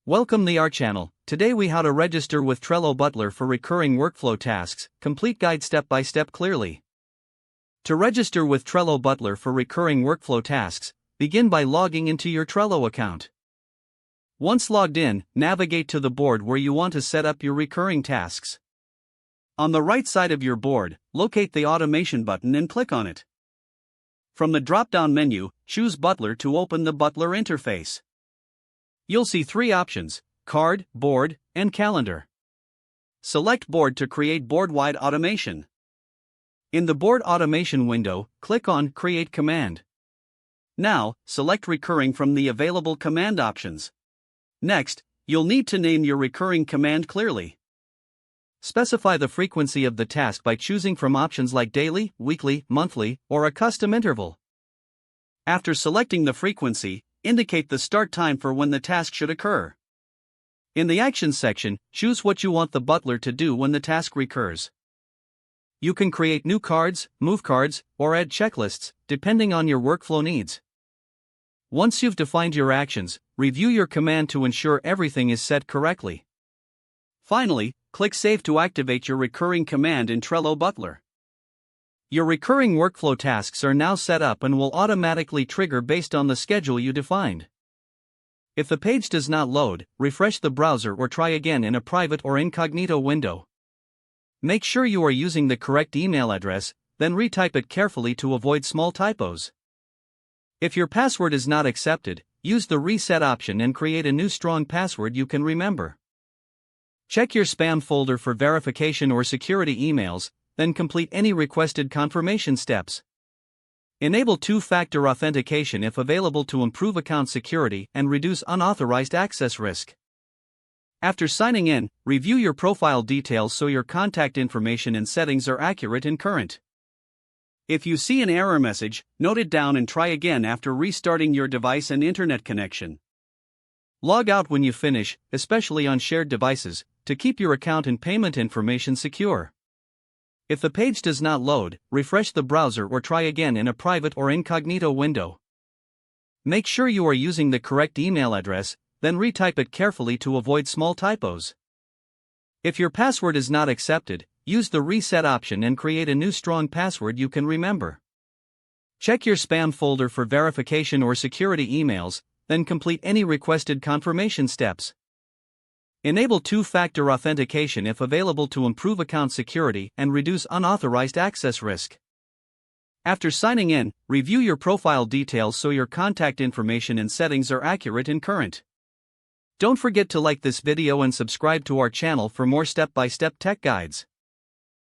Welcome to our channel. Today we how to register with Trello Butler for recurring workflow tasks, complete guide step by step clearly. To register with Trello Butler for recurring workflow tasks, begin by logging into your Trello account. Once logged in, navigate to the board where you want to set up your recurring tasks. On the right side of your board, locate the automation button and click on it. From the drop-down menu, choose Butler to open the Butler interface. You'll see three options: Card, Board, and Calendar. Select Board to create board-wide automation. In the Board Automation window, click on Create Command. Now, select Recurring from the available command options. Next, you'll need to name your recurring command clearly. Specify the frequency of the task by choosing from options like daily, weekly, monthly, or a custom interval. After selecting the frequency, indicate the start time for when the task should occur. In the Actions section, choose what you want the butler to do when the task recurs. You can create new cards, move cards, or add checklists, depending on your workflow needs. Once you've defined your actions, review your command to ensure everything is set correctly. Finally, click Save to activate your recurring command in Trello Butler. Your recurring workflow tasks are now set up and will automatically trigger based on the schedule you defined. If the page does not load, refresh the browser or try again in a private or incognito window. Make sure you are using the correct email address, then retype it carefully to avoid small typos. If your password is not accepted, use the reset option and create a new strong password you can remember. Check your spam folder for verification or security emails, then complete any requested confirmation steps. Enable two-factor authentication if available to improve account security and reduce unauthorized access risk. After signing in, review your profile details so your contact information and settings are accurate and current. If you see an error message, note it down and try again after restarting your device and internet connection. Log out when you finish, especially on shared devices, to keep your account and payment information secure. If the page does not load, refresh the browser or try again in a private or incognito window. Make sure you are using the correct email address, then retype it carefully to avoid small typos. If your password is not accepted, use the reset option and create a new strong password you can remember. Check your spam folder for verification or security emails, then complete any requested confirmation steps. Enable two-factor authentication if available to improve account security and reduce unauthorized access risk. After signing in, review your profile details so your contact information and settings are accurate and current. Don't forget to like this video and subscribe to our channel for more step-by-step tech guides.